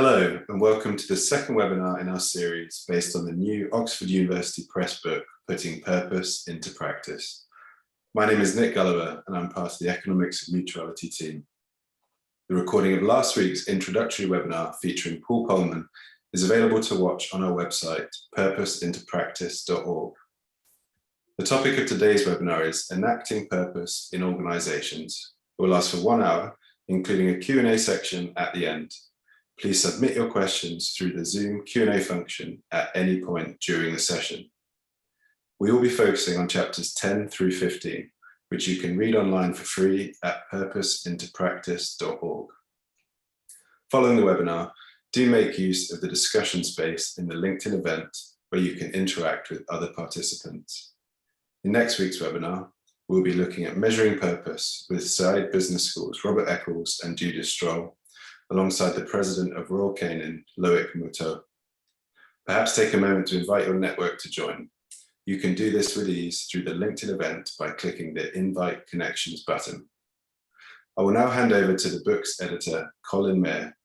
Hello, and welcome to the second webinar in our series based on the new Oxford University Press book, Putting Purpose into Practice. My name is Nick Gulliver, and I'm part of the Economics of Mutuality team. The recording of last week's introductory webinar featuring Paul Polman is available to watch on our website, purposeintopractice.org. The topic of today's webinar is Enacting Purpose in Organizations. It will last for 1 hour, including a Q&A section at the end. Please submit your questions through the Zoom Q&A function at any point during the session. We will be focusing on chapters 10 through 15, which you can read online for free at purposeintopractice.org. Following the webinar, do make use of the discussion space in the LinkedIn event where you can interact with other participants. In next week's webinar, we'll be looking at measuring purpose with Saïd Business School's Robert Eccles and Judith Stroll, alongside the president of Royal Canin, Loic Moutot. Perhaps take a moment to invite your network to join. You can do this with ease through the LinkedIn event by clicking the Invite Connections button. I will now hand over to the book's editor, Colin Mayer,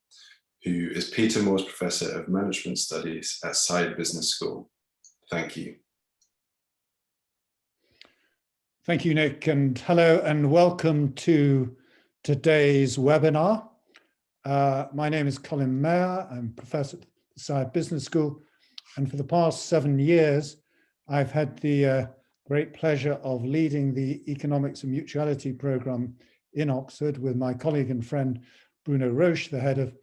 who is Peter Moore's Professor of Management Studies at Saïd Business School. Thank you. Thank you, Nick, and hello and welcome to today's webinar. My name is Colin Mayer. I'm Professor at the Saïd Business School, and for the past 7 years, I've had the great pleasure of leading the Economics of Mutuality program in Oxford with my colleague and friend Bruno Roche, the head of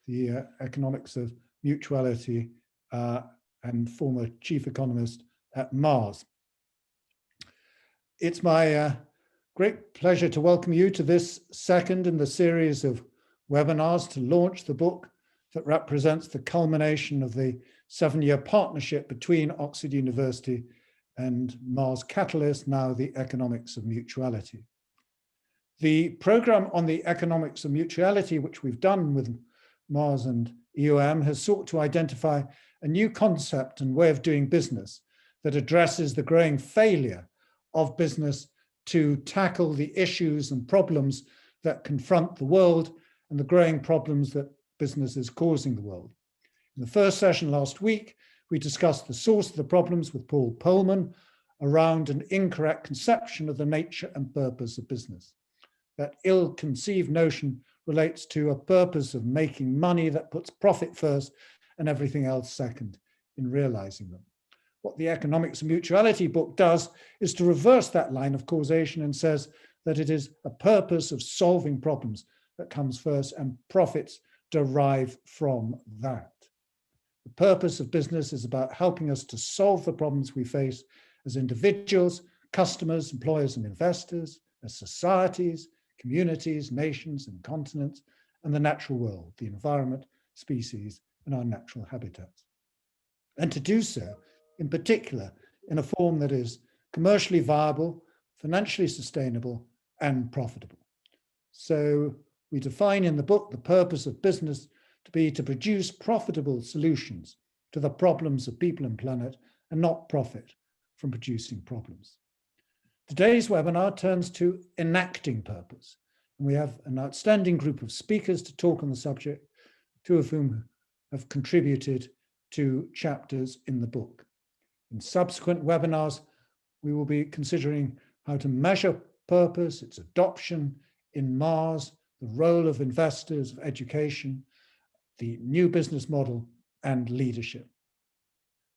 the Economics of Mutuality and former chief economist at Mars. It's my great pleasure to welcome you to this second in the series of webinars to launch the book that represents the culmination of the 7-year partnership between Oxford University and Mars Catalyst, now the Economics of Mutuality. The program on the Economics of Mutuality, which we've done with Mars and EOM, has sought to identify a new concept and way of doing business that addresses the growing failure of business to tackle the issues and problems that confront the world and the growing problems that business is causing the world. In the first session last week, we discussed the source of the problems with Paul Polman around an incorrect conception of the nature and purpose of business. That ill-conceived notion relates to a purpose of making money that puts profit first and everything else second in realizing them. What the Economics of Mutuality book does is to reverse that line of causation and says that it is a purpose of solving problems that comes first, and profits derive from that. The purpose of business is about helping us to solve the problems we face as individuals, customers, employers, and investors, as societies, communities, nations, and continents, and the natural world, the environment, species, and our natural habitats. And to do so, in particular, in a form that is commercially viable, financially sustainable, and profitable. So we define in the book the purpose of business to be to produce profitable solutions to the problems of people and planet, and not profit from producing problems. Today's webinar turns to enacting purpose, and we have an outstanding group of speakers to talk on the subject, 2 of whom have contributed to chapters in the book. In subsequent webinars, we will be considering how to measure purpose, its adoption in Mars, the role of investors, of education, the new business model, and leadership.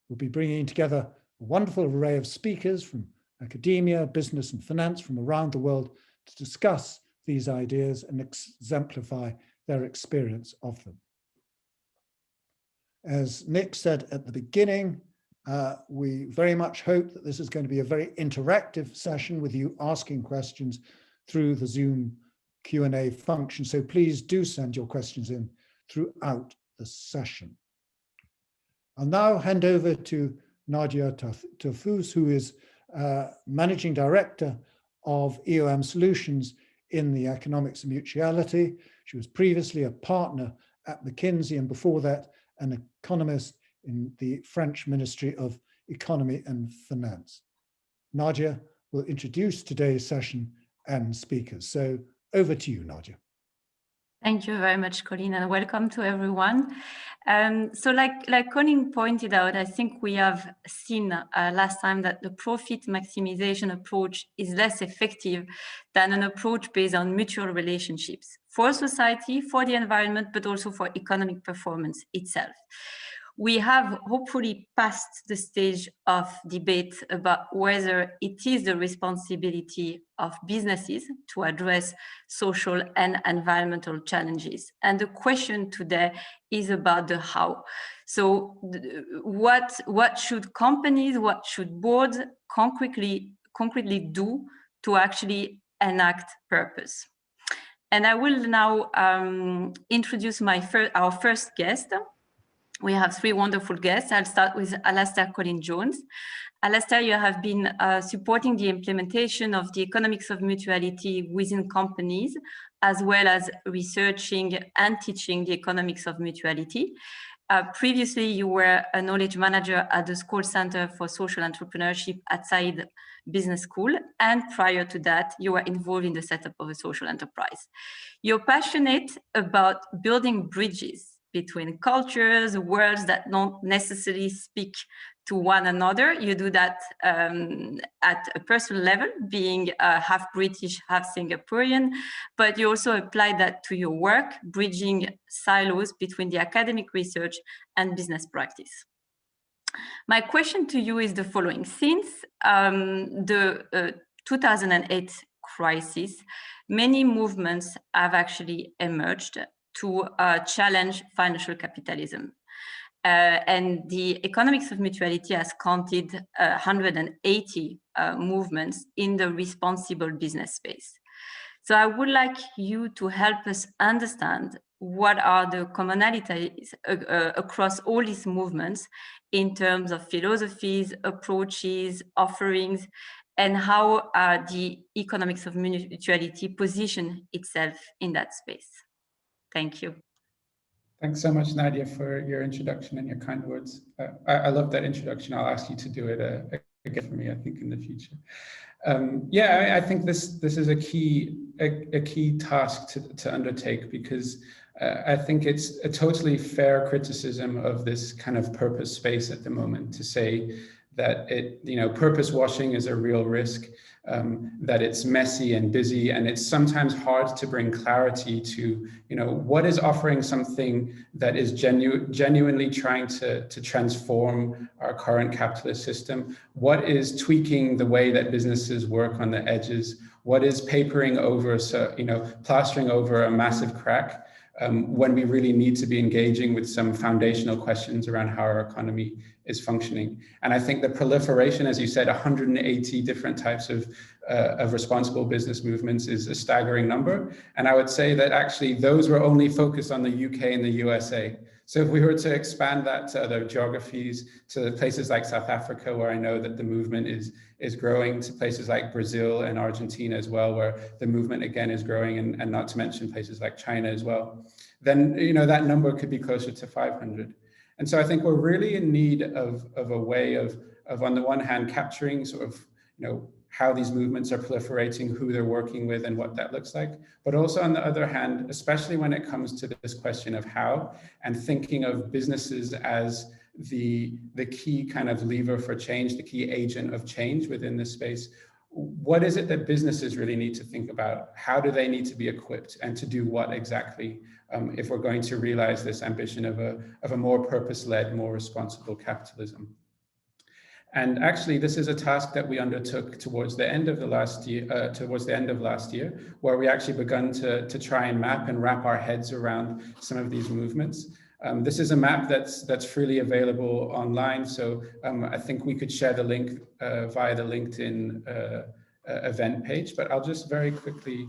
We'll be bringing together a wonderful array of speakers from academia, business, and finance from around the world to discuss these ideas and exemplify their experience of them. As Nick said at the beginning, we very much hope that this is going to be a very interactive session with you asking questions through the Zoom Q&A function. So please do send your questions in throughout the session. I'll now hand over to Nadia Terfous, who is Managing Director of EOM Solutions in the Economics of Mutuality. She was previously a partner at McKinsey, and before that, an economist in the French Ministry of Economy and Finance. Nadia will introduce today's session and speakers. So over to you, Nadia. Thank you very much, Colin, and welcome to everyone. So like Colin pointed out, I think we have seen last time that the profit maximization approach is less effective than an approach based on mutual relationships for society, for the environment, but also for economic performance itself. We have hopefully passed the stage of debate about whether it is the responsibility of businesses to address social and environmental challenges. And the question today is about the how. So what should companies, what should boards concretely do to actually enact purpose? And I will now introduce our first guest. We have three wonderful guests. I'll start with Alastair Colin-Jones. Alastair, you have been supporting the implementation of the Economics of Mutuality within companies, as well as researching and teaching the Economics of Mutuality. Previously, you were a knowledge manager at the School Center for Social Entrepreneurship at Saïd Business School. And prior to that, you were involved in the setup of a social enterprise. You're passionate about building bridges between cultures, worlds that don't necessarily speak to one another. You do that at a personal level, being half British, half Singaporean, but you also apply that to your work, bridging silos between the academic research and business practice. My question to you is the following. Since the 2008 crisis, many movements have actually emerged to challenge financial capitalism. And the Economics of Mutuality has counted 180 movements in the responsible business space. So I would like you to help us understand what are the commonalities across all these movements in terms of philosophies, approaches, offerings, and how the Economics of Mutuality position itself in that space. Thank you. Thanks so much, Nadia, for your introduction and your kind words. I love that introduction. I'll ask you to do it again for me, I think, in the future. Yeah, I think this is a key task to undertake, because I think it's a totally fair criticism of this kind of purpose space at the moment to say that purpose washing is a real risk, that it's messy and busy, and it's sometimes hard to bring clarity to, what is offering something that is genuinely trying to transform our current capitalist system, what is tweaking the way that businesses work on the edges, what is papering over, plastering over a massive crack, when we really need to be engaging with some foundational questions around how our economy is functioning. And I think the proliferation, as you said, 180 different types of responsible business movements is a staggering number. And I would say that actually those were only focused on the UK and the USA. So if we were to expand that to other geographies, to places like South Africa, where I know that the movement is growing, to places like Brazil and Argentina as well, where the movement again is growing, and not to mention places like China as well, then that number could be closer to 500. And so I think we're really in need of a way of on the one hand capturing sort of how these movements are proliferating, who they're working with, and what that looks like. But also on the other hand, especially when it comes to this question of how, and thinking of businesses as the key kind of lever for change, the key agent of change within this space, what is it that businesses really need to think about? How do they need to be equipped, and to do what exactly, if we're going to realize this ambition of a more purpose-led, more responsible capitalism? And actually, this is a task that we undertook towards the end of last year, where we actually begun to try and map and wrap our heads around some of these movements. This is a map that's freely available online, so I think we could share the link via the LinkedIn event page, but I'll just very quickly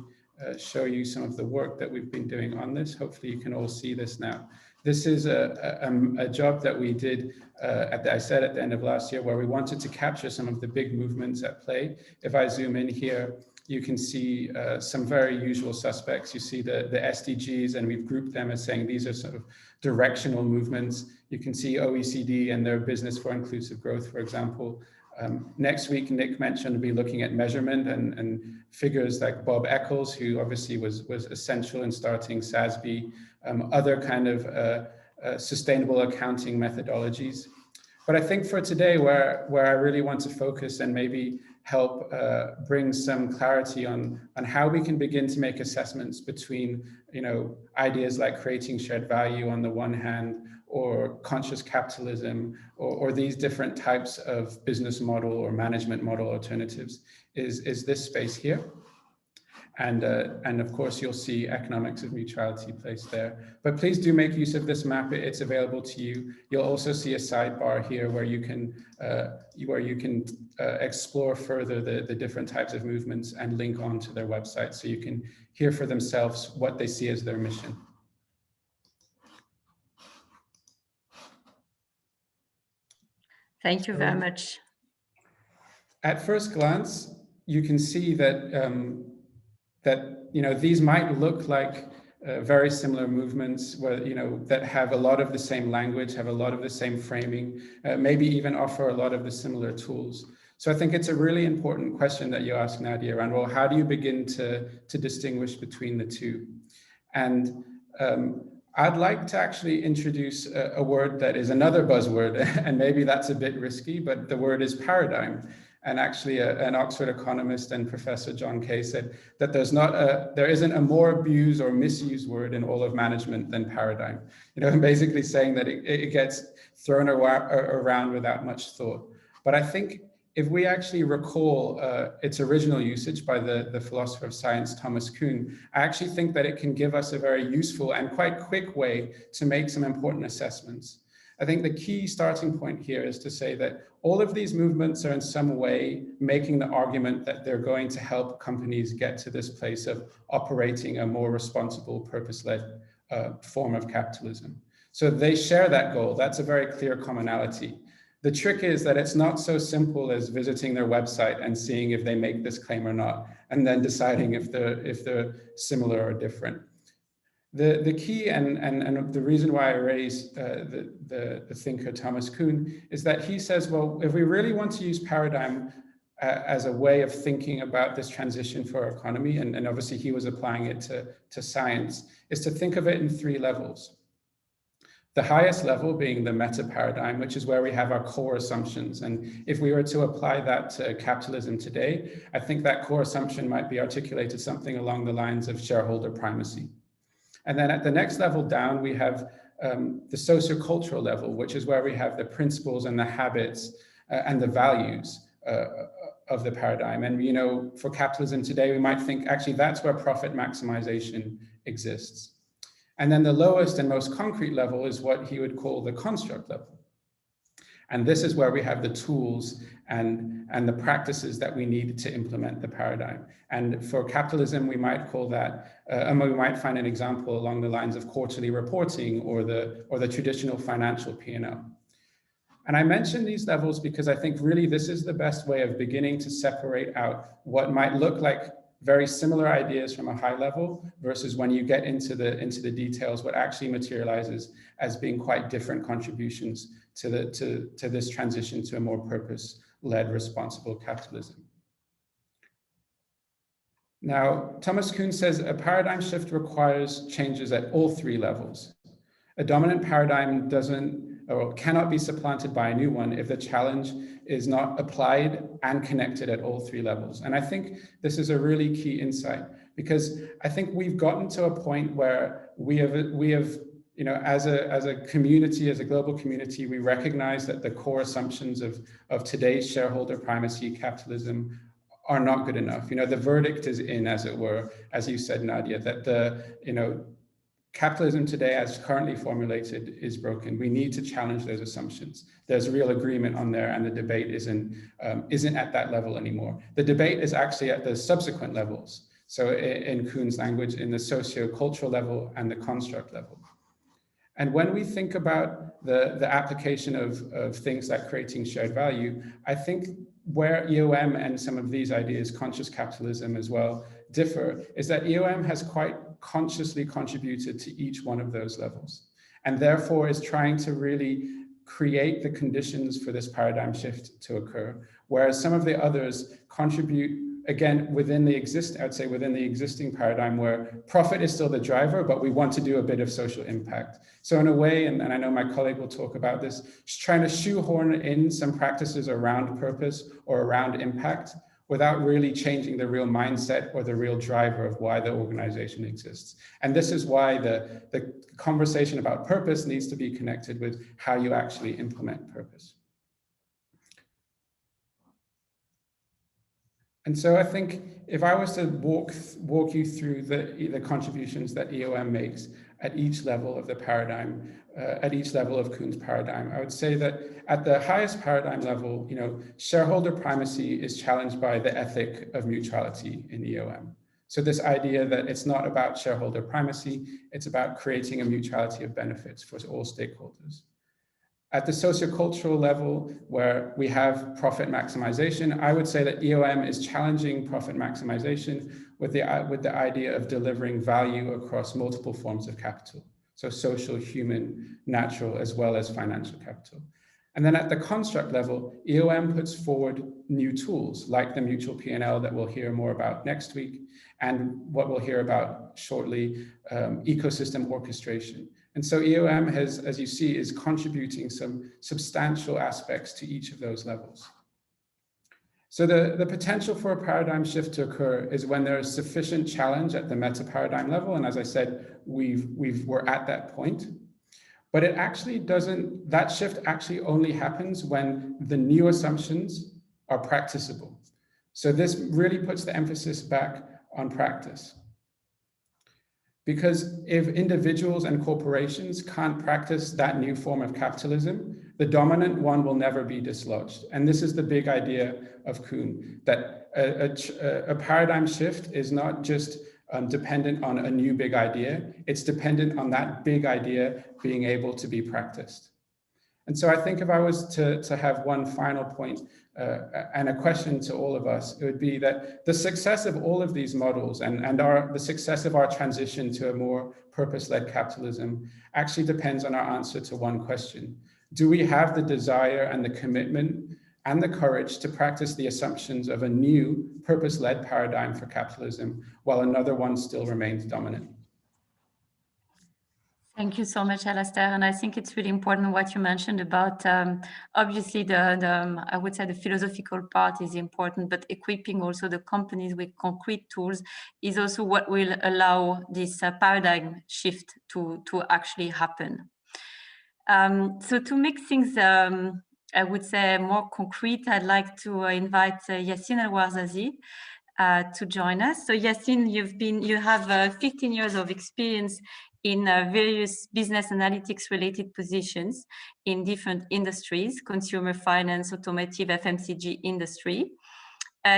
show you some of the work that we've been doing on this. Hopefully you can all see this now. This is a job that we did, I said at the end of last year, where we wanted to capture some of the big movements at play. If I zoom in here, you can see some very usual suspects. You see the SDGs, and we've grouped them as saying these are sort of directional movements. You can see OECD and their Business for Inclusive Growth, for example. Next week, Nick mentioned we'll be looking at measurement and figures like Bob Eccles, who obviously was essential in starting SASB, other kind of sustainable accounting methodologies. But I think for today, where I really want to focus and maybe help bring some clarity on how we can begin to make assessments between, ideas like creating shared value on the one hand, or conscious capitalism, or these different types of business model or management model alternatives, is this space here. And of course, you'll see Economics of Mutuality placed there. But please do make use of this map. It's available to you. You'll also see a sidebar here where you can explore further the different types of movements and link on to their website so you can hear for themselves what they see as their mission. Thank you very much. At first glance, you can see that these might look like very similar movements where, that have a lot of the same language, have a lot of the same framing, maybe even offer a lot of the similar tools. So I think it's a really important question that you ask, Nadia, around, well, how do you begin to distinguish between the two? And I'd like to actually introduce a word that is another buzzword, and maybe that's a bit risky, but the word is paradigm. And actually an Oxford economist and Professor John Kay said that there isn't a more abused or misused word in all of management than paradigm. Basically saying that it gets thrown around without much thought. But I think if we actually recall its original usage by the philosopher of science, Thomas Kuhn, I actually think that it can give us a very useful and quite quick way to make some important assessments. I think the key starting point here is to say that all of these movements are in some way making the argument that they're going to help companies get to this place of operating a more responsible, purpose-led form of capitalism. So they share that goal. That's a very clear commonality. The trick is that it's not so simple as visiting their website and seeing if they make this claim or not, and then deciding if they're similar or different. The key and the reason why I raised the thinker Thomas Kuhn is that he says, well, if we really want to use paradigm as a way of thinking about this transition for our economy, and obviously he was applying it to science, is to think of it in three levels. The highest level being the meta paradigm, which is where we have our core assumptions. And if we were to apply that to capitalism today, I think that core assumption might be articulated something along the lines of shareholder primacy. And then at the next level down, we have the sociocultural level, which is where we have the principles and the habits and the values of the paradigm. And, for capitalism today, we might think actually that's where profit maximization exists. And then the lowest and most concrete level is what he would call the construct level. And this is where we have the tools and the practices that we need to implement the paradigm. And for capitalism, we might call that, and we might find an example along the lines of quarterly reporting or the traditional financial P&L. And I mention these levels because I think really this is the best way of beginning to separate out what might look like very similar ideas from a high level versus when you get into the details, what actually materializes as being quite different contributions to this transition to a more purpose-led responsible capitalism. Now, Thomas Kuhn says a paradigm shift requires changes at all three levels. A dominant paradigm cannot be supplanted by a new one if the challenge is not applied and connected at all three levels. And I think this is a really key insight, because I think we've gotten to a point where we have as a community, as a global community, we recognize that the core assumptions of today's shareholder primacy capitalism are not good enough. The verdict is in, as it were, as you said, Nadia, that capitalism today, as currently formulated, is broken. We need to challenge those assumptions. There's real agreement on there, and the debate isn't at that level anymore. The debate is actually at the subsequent levels. So in Kuhn's language, in the socio-cultural level and the construct level. And when we think about the application of things like creating shared value, I think where EOM and some of these ideas, conscious capitalism as well, differ is that EOM has quite consciously contributed to each one of those levels, and therefore is trying to really create the conditions for this paradigm shift to occur, whereas some of the others contribute, again, within the existing paradigm where profit is still the driver, but we want to do a bit of social impact. So in a way, and I know my colleague will talk about this, just trying to shoehorn in some practices around purpose or around impact without really changing the real mindset or the real driver of why the organization exists. And this is why the conversation about purpose needs to be connected with how you actually implement purpose. And so I think if I was to walk you through the contributions that EOM makes at each level of the paradigm, at each level of Kuhn's paradigm, I would say that at the highest paradigm level, shareholder primacy is challenged by the ethic of mutuality in EOM. So this idea that it's not about shareholder primacy, it's about creating a mutuality of benefits for all stakeholders. At the sociocultural level, where we have profit maximization, I would say that EOM is challenging profit maximization with the idea of delivering value across multiple forms of capital. So social, human, natural, as well as financial capital. And then at the construct level, EOM puts forward new tools like the mutual P&L that we'll hear more about next week, and what we'll hear about shortly, ecosystem orchestration. And so EOM has, as you see, is contributing some substantial aspects to each of those levels. So the potential for a paradigm shift to occur is when there is sufficient challenge at the meta paradigm level. And as I said, we're at that point. But it actually doesn't, that shift actually only happens when the new assumptions are practicable. So this really puts the emphasis back on practice. Because if individuals and corporations can't practice that new form of capitalism, the dominant one will never be dislodged. And this is the big idea of Kuhn, that a paradigm shift is not just dependent on a new big idea, it's dependent on that big idea being able to be practiced. And so I think if I was to have one final point and a question to all of us, it would be that the success of all of these models and the success of our transition to a more purpose-led capitalism actually depends on our answer to one question. Do we have the desire and the commitment and the courage to practice the assumptions of a new purpose-led paradigm for capitalism while another one still remains dominant? Thank you so much, Alastair. And I think it's really important what you mentioned about, obviously, I would say the philosophical part is important, but equipping also the companies with concrete tools is also what will allow this paradigm shift to actually happen. So to make things, I would say, more concrete, I'd like to invite Yassine and Ouarzazi to join us. So Yassine, you have 15 years of experience in various business analytics related positions in different industries, consumer finance, automotive, FMCG industry.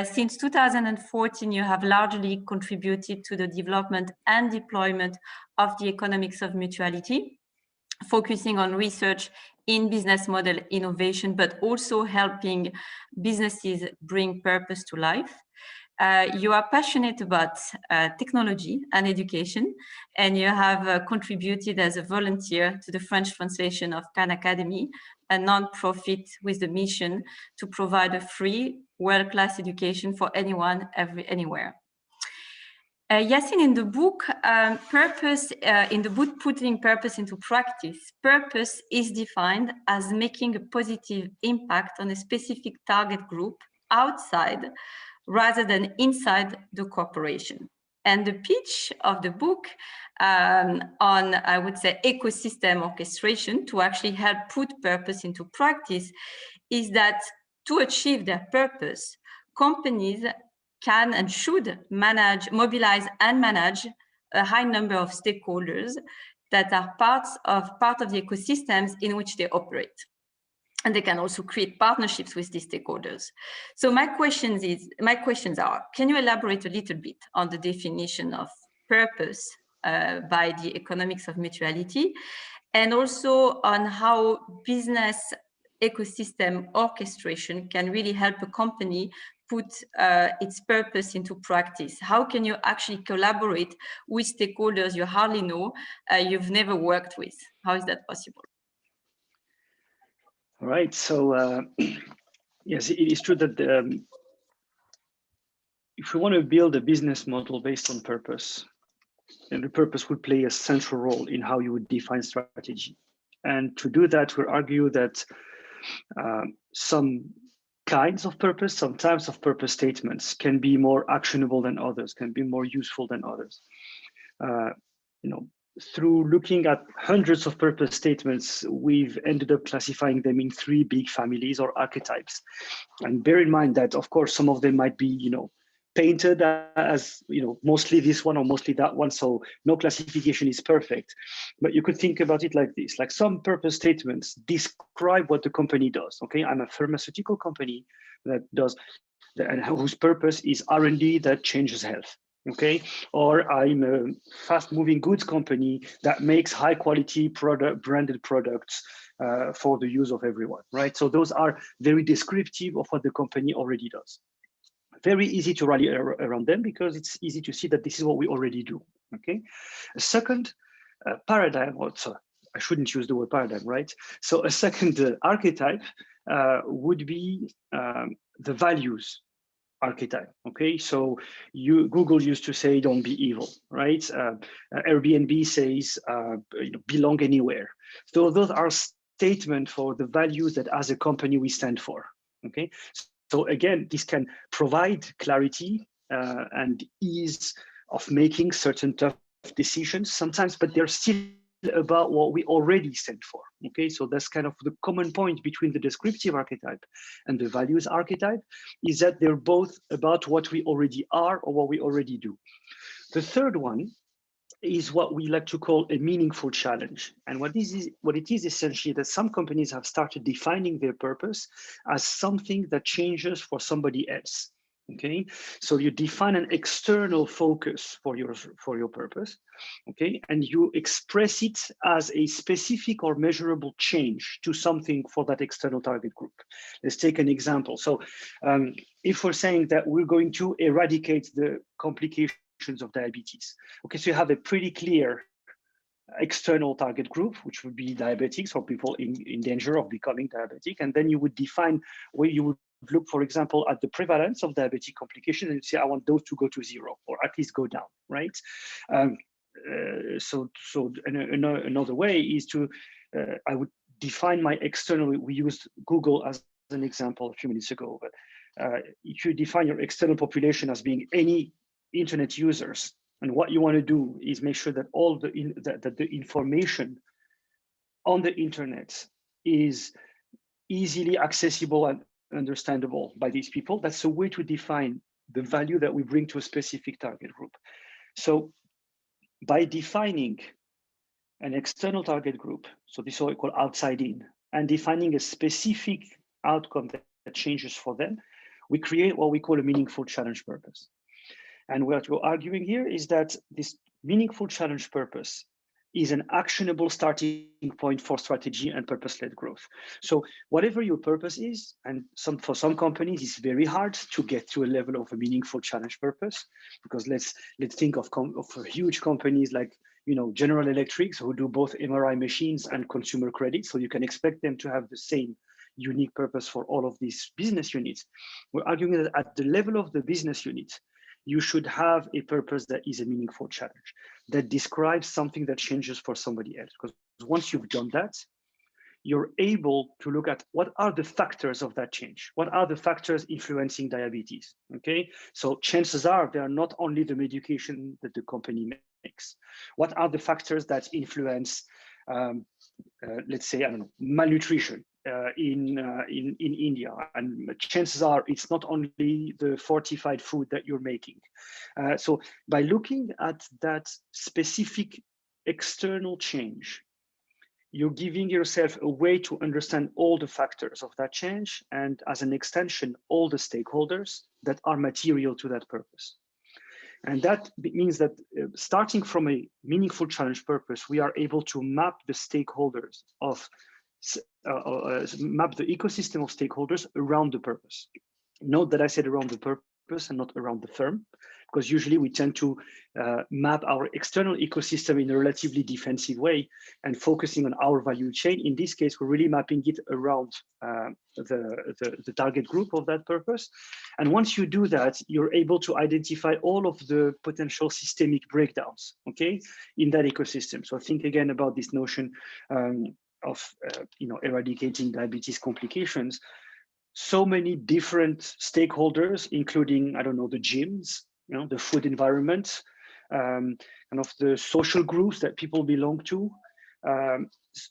Since 2014, you have largely contributed to the development and deployment of the economics of mutuality, focusing on research in business model innovation, but also helping businesses bring purpose to life. You are passionate about technology and education, and you have contributed as a volunteer to the French translation of Khan Academy, a non-profit with the mission to provide a free, world-class education for anyone, anywhere. Yassine, in the book, Putting Purpose into Practice, purpose is defined as making a positive impact on a specific target group outside rather than inside the corporation. And the pitch of the book on, I would say, ecosystem orchestration to actually help put purpose into practice is that to achieve their purpose, companies can and should mobilize and manage a high number of stakeholders that are part of the ecosystems in which they operate. And they can also create partnerships with these stakeholders. So my questions are, can you elaborate a little bit on the definition of purpose by the Economics of Mutuality, and also on how business ecosystem orchestration can really help a company put its purpose into practice? How can you actually collaborate with stakeholders you hardly know, you've never worked with? How is that possible? All right, so yes, it is true that if we want to build a business model based on purpose, then the purpose would play a central role in how you would define strategy. And to do that, we argue that some kinds of purpose, some types of purpose statements can be more actionable than others, can be more useful than others. Through looking at hundreds of purpose statements, we've ended up classifying them in 3 big families or archetypes. And bear in mind that, of course, some of them might be, painted as, mostly this one or mostly that one. So no classification is perfect, but you could think about it like this, like some purpose statements describe what the company does. Okay, I'm a pharmaceutical company that does, and whose purpose is R&D that changes health. Okay, or I'm a fast-moving goods company that makes high-quality branded products for the use of everyone, right? So those are very descriptive of what the company already does. Very easy to rally around them because it's easy to see that this is what we already do. Okay, a second paradigm, so I shouldn't use the word paradigm, right? So a second archetype would be the values archetype. Okay, so Google used to say don't be evil, right? Airbnb says belong anywhere. So those are statements for the values that as a company we stand for. Okay, so again, this can provide clarity and ease of making certain tough decisions sometimes, but they're still about what we already stand for. Okay, so that's kind of the common point between the descriptive archetype and the values archetype, is that they're both about what we already are or what we already do. The third one is what we like to call a meaningful challenge. And what it is essentially that some companies have started defining their purpose as something that changes for somebody else. Okay, so you define an external focus for your purpose, okay, and you express it as a specific or measurable change to something for that external target group. Let's take an example. So if we're saying that we're going to eradicate the complications of diabetes, okay, so you have a pretty clear external target group, which would be diabetics or people in danger of becoming diabetic, and then you would define where you would look, for example, at the prevalence of diabetic complications and say, I want those to go to 0 or at least go down, right? So another way is to, I would define my external, we used Google as an example a few minutes ago, but if you define your external population as being any internet users, and what you want to do is make sure that all the information on the internet is easily accessible and understandable by these people. That's a way to define the value that we bring to a specific target group. So by defining an external target group, so this is what we call outside in, and defining a specific outcome that changes for them, we create what we call a meaningful challenge purpose. And what we're arguing here is that this meaningful challenge purpose is an actionable starting point for strategy and purpose-led growth. So whatever your purpose is, and for some companies, it's very hard to get to a level of a meaningful challenge purpose, because let's think of huge companies like General Electric, who do both MRI machines and consumer credit. So you can expect them to have the same unique purpose for all of these business units. We're arguing that at the level of the business unit, you should have a purpose that is a meaningful challenge, that describes something that changes for somebody else. Because once you've done that, you're able to look at what are the factors of that change? What are the factors influencing diabetes? Okay, so chances are they are not only the medication that the company makes. What are the factors that influence, let's say, I don't know, malnutrition? In India, and chances are it's not only the fortified food that you're making. So by looking at that specific external change, you're giving yourself a way to understand all the factors of that change, and as an extension, all the stakeholders that are material to that purpose. And that means that starting from a meaningful challenge purpose, we are able to map the stakeholders of map the ecosystem of stakeholders around the purpose. Note that I said around the purpose, and not around the firm, because usually we tend to map our external ecosystem in a relatively defensive way and focusing on our value chain. In this case, we're really mapping it around the target group of that purpose. And once you do that, you're able to identify all of the potential systemic breakdowns, okay, in that ecosystem. So think again about this notion of eradicating diabetes complications. So many different stakeholders, including, I don't know, the gyms, the food environment, kind of the social groups that people belong to.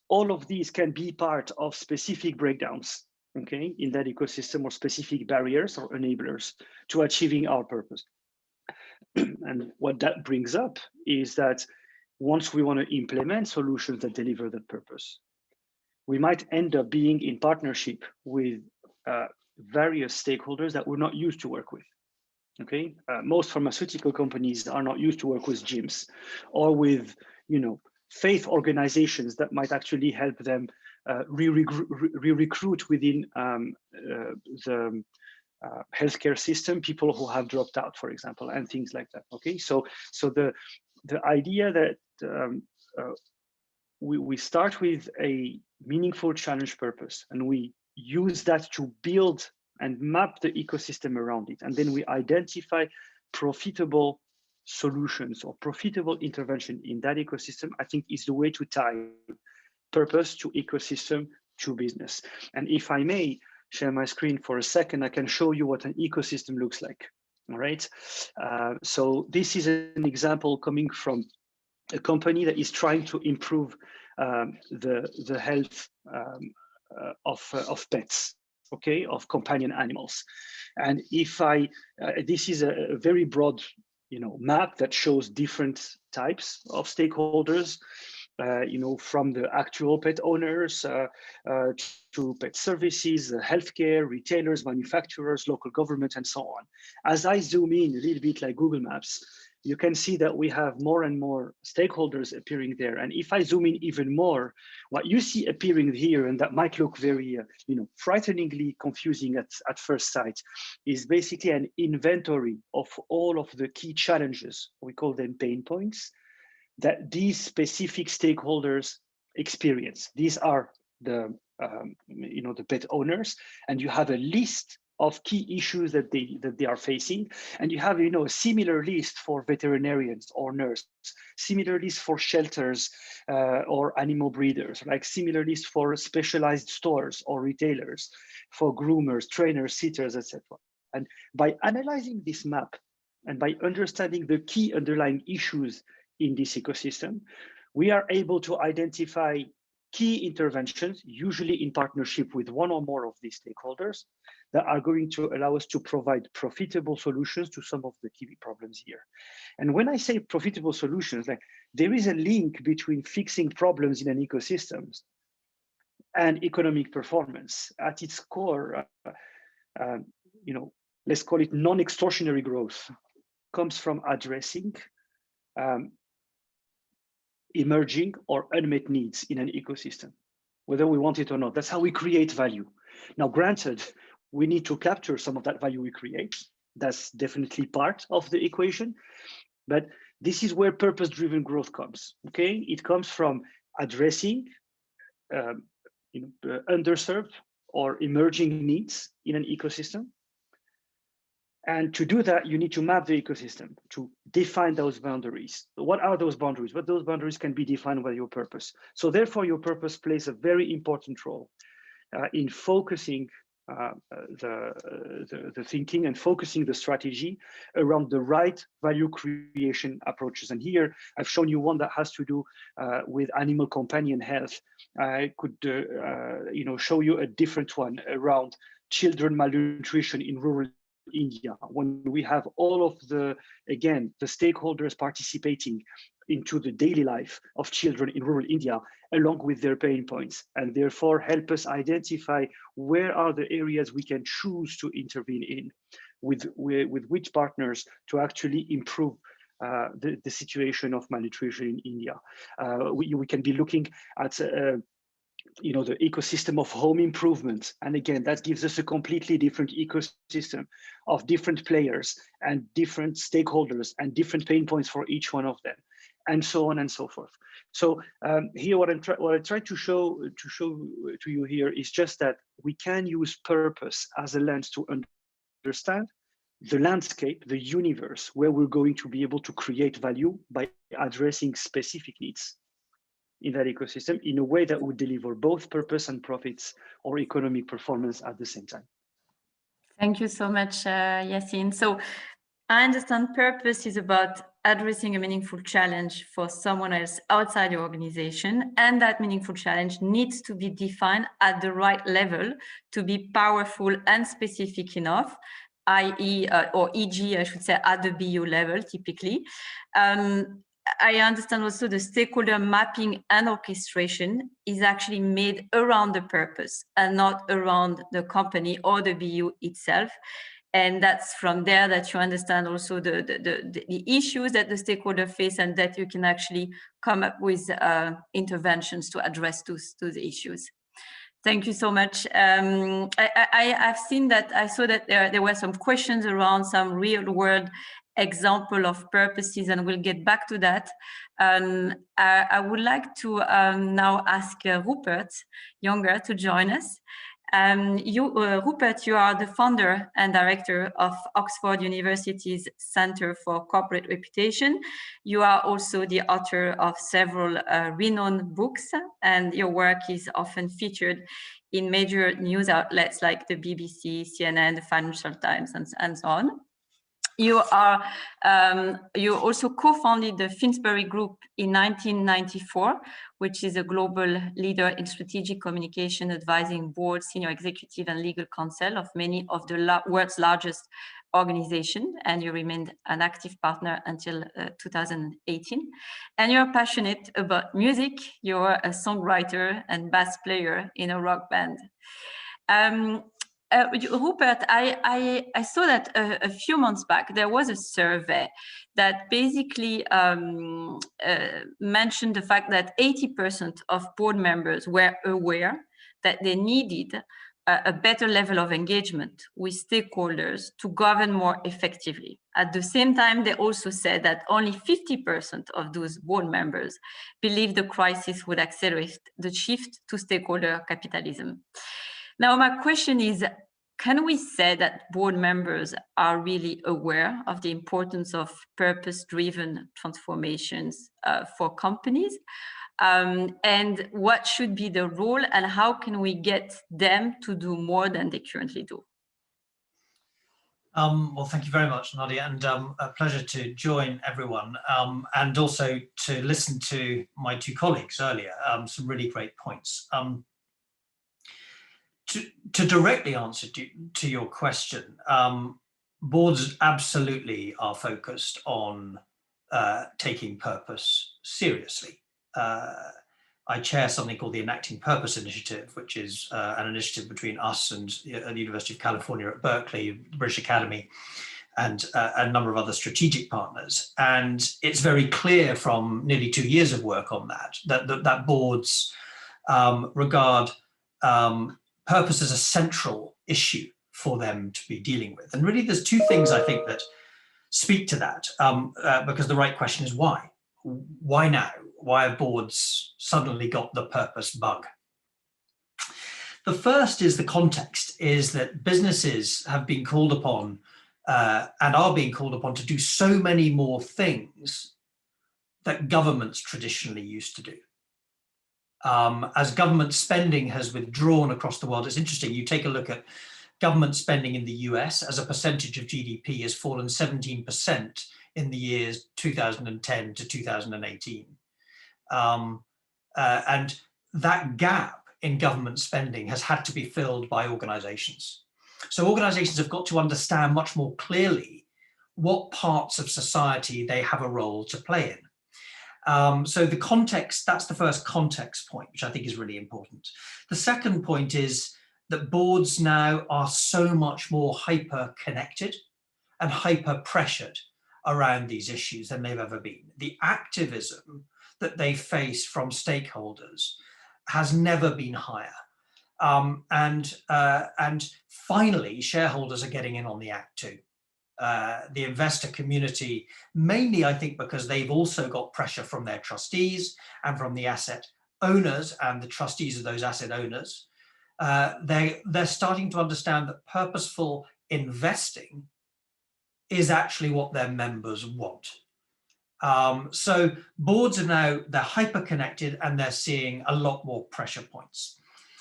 All of these can be part of specific breakdowns, okay, in that ecosystem, or specific barriers or enablers to achieving our purpose. And what that brings up is that once we want to implement solutions that deliver that purpose, we might end up being in partnership with various stakeholders that we're not used to work with. Okay, most pharmaceutical companies are not used to work with gyms or with, faith organizations that might actually help them re-recruit within the healthcare system people who have dropped out, for example, and things like that. Okay, so the idea that we start with a meaningful challenge purpose, and we use that to build and map the ecosystem around it. And then we identify profitable solutions or profitable intervention in that ecosystem, I think is the way to tie purpose to ecosystem to business. And if I may share my screen for a second, I can show you what an ecosystem looks like. All right. So this is an example coming from a company that is trying to improve the health of pets, okay, of companion animals. And if this is a very broad, map that shows different types of stakeholders, from the actual pet owners to pet services, healthcare, retailers, manufacturers, local government, and so on. As I zoom in a little bit like Google Maps, you can see that we have more and more stakeholders appearing there. And if I zoom in even more, what you see appearing here, and that might look very, frighteningly confusing at first sight, is basically an inventory of all of the key challenges, we call them pain points, that these specific stakeholders experience. These are the pet owners, and you have a list of key issues that they are facing, and you have a similar list for veterinarians or nurses, similar list for shelters or animal breeders, like similar list for specialized stores or retailers, for groomers, trainers, sitters, etc. And by analyzing this map and by understanding the key underlying issues in this ecosystem, we are able to identify key interventions, usually in partnership with one or more of these stakeholders, that are going to allow us to provide profitable solutions to some of the key problems here. And when I say profitable solutions, like there is a link between fixing problems in an ecosystem and economic performance. At its core, let's call it non-extortionary growth, comes from addressing emerging or unmet needs in an ecosystem, whether we want it or not. That's how we create value. Now, granted, we need to capture some of that value we create. That's definitely part of the equation, but this is where purpose-driven growth comes, okay? It comes from addressing underserved or emerging needs in an ecosystem. And to do that, you need to map the ecosystem, to define those boundaries. What are those boundaries? But those boundaries can be defined by your purpose. So therefore, your purpose plays a very important role in focusing the thinking and focusing the strategy around the right value creation approaches. And here, I've shown you one that has to do with animal companion health. I could show you a different one around children malnutrition in rural India, when we have all of the stakeholders participating into the daily life of children in rural India, along with their pain points, and therefore help us identify where are the areas we can choose to intervene in, with which partners to actually improve the situation of malnutrition in India. We can be looking at you know, the ecosystem of home improvement. And again, that gives us a completely different ecosystem of different players and different stakeholders and different pain points for each one of them, and so on and so forth. So here, what I try to show to you here is just that we can use purpose as a lens to understand the landscape, the universe, where we're going to be able to create value by addressing specific needs in that ecosystem in a way that would deliver both purpose and profits or economic performance at the same time. Thank you so much, Yassine. So I understand purpose is about addressing a meaningful challenge for someone else outside your organization, and that meaningful challenge needs to be defined at the right level to be powerful and specific enough, i.e. Or e.g., I should say, at the BU level, typically. I understand also the stakeholder mapping and orchestration is actually made around the purpose and not around the company or the BU itself. And that's from there that you understand also the issues that the stakeholder face, and that you can actually come up with interventions to address those issues. Thank you so much. I've seen that, I saw that there were some questions around some real world example of purposes, and we'll get back to that. I would like to now ask Rupert Younger to join us. Rupert, you are the founder and director of Oxford University's Center for Corporate Reputation. You are also the author of several renowned books, and your work is often featured in major news outlets like the BBC, CNN, the Financial Times, and so on. You also co-founded the Finsbury Group in 1994, which is a global leader in strategic communication, advising boards, senior executive, and legal counsel of many of the world's largest organizations. And you remained an active partner until 2018. And you're passionate about music. You're a songwriter and bass player in a rock band. Rupert, I saw that a few months back, there was a survey that basically mentioned the fact that 80% of board members were aware that they needed a better level of engagement with stakeholders to govern more effectively. At the same time, they also said that only 50% of those board members believed the crisis would accelerate the shift to stakeholder capitalism. Now, my question is, can we say that board members are really aware of the importance of purpose-driven transformations for companies? And what should be the role, and how can we get them to do more than they currently do? Well, thank you very much, Nadia, and a pleasure to join everyone, and also to listen to my two colleagues earlier, some really great points. To directly answer to your question, boards absolutely are focused on taking purpose seriously. I chair something called the Enacting Purpose initiative, which is an initiative between us and the University of California at Berkeley, British Academy, and a number of other strategic partners. And it's very clear from nearly 2 years of work on that boards regard purpose as a central issue for them to be dealing with. And really there's two things I think that speak to that, because the right question is why? Why now? Why have boards suddenly got the purpose bug? The first is the context, is that businesses have been called upon and are being called upon to do so many more things that governments traditionally used to do. As government spending has withdrawn across the world, it's interesting, you take a look at government spending in the US as a percentage of GDP has fallen 17% in the years 2010 to 2018. And that gap in government spending has had to be filled by organizations. So organizations have got to understand much more clearly what parts of society they have a role to play in. So the context, that's the first context point, which I think is really important. The second point is that boards now are so much more hyper connected and hyper pressured around these issues than they've ever been. The activism that they face from stakeholders has never been higher. And finally, shareholders are getting in on the act too. The investor community, mainly I think because they've also got pressure from their trustees and from the asset owners and the trustees of those asset owners. They're starting to understand that purposeful investing is actually what their members want. So boards are now, they're hyper connected and they're seeing a lot more pressure points.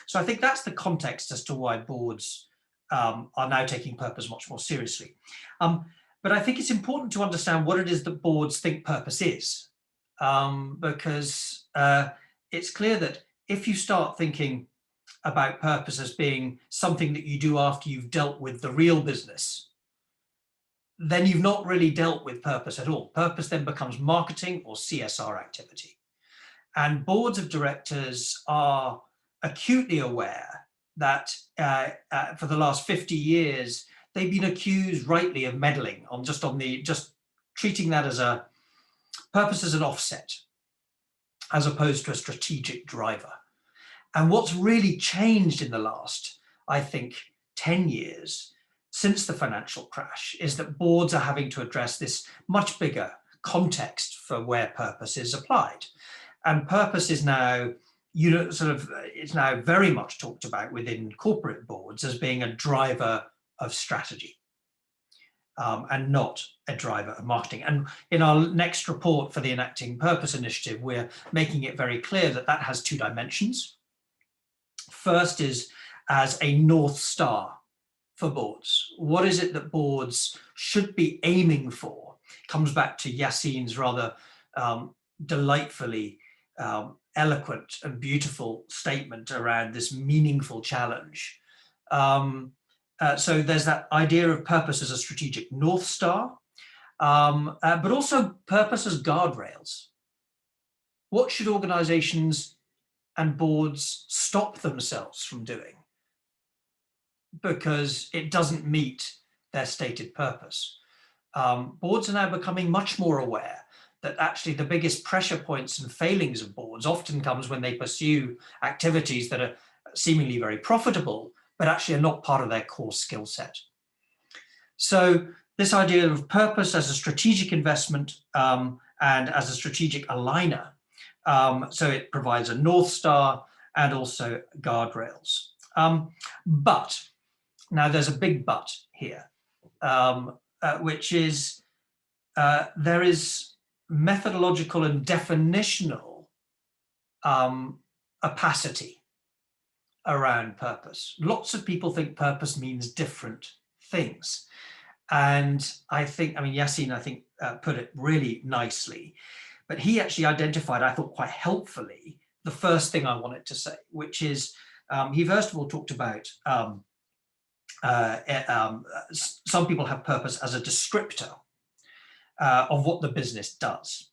So I think that's the context as to why boards are now taking purpose much more seriously. But I think it's important to understand what it is that boards think purpose is, because it's clear that if you start thinking about purpose as being something that you do after you've dealt with the real business, then you've not really dealt with purpose at all. Purpose then becomes marketing or CSR activity. And boards of directors are acutely aware that for the last 50 years, they've been accused rightly of meddling on just treating that as a purpose as an offset, as opposed to a strategic driver. And what's really changed in the last, I think, 10 years since the financial crash is that boards are having to address this much bigger context for where purpose is applied. And purpose is now, it's now very much talked about within corporate boards as being a driver of strategy and not a driver of marketing. And in our next report for the Enacting Purpose initiative, we're making it very clear that that has two dimensions. First is as a North Star for boards. What is it that boards should be aiming for? It comes back to Yassine's rather delightfully eloquent and beautiful statement around this meaningful challenge. So there's that idea of purpose as a strategic North Star, but also purpose as guardrails. What should organizations and boards stop themselves from doing because it doesn't meet their stated purpose? Boards are now becoming much more aware that actually the biggest pressure points and failings of boards often comes when they pursue activities that are seemingly very profitable, but actually are not part of their core skill set. So this idea of purpose as a strategic investment and as a strategic aligner, so it provides a North Star and also guardrails. But now there's a big but here, which is there is methodological and definitional opacity around purpose. Lots of people think purpose means different things. And I mean, Yassine, I think, put it really nicely, but he actually identified, I thought quite helpfully, the first thing I wanted to say, which is, he first of all talked about some people have purpose as a descriptor of what the business does.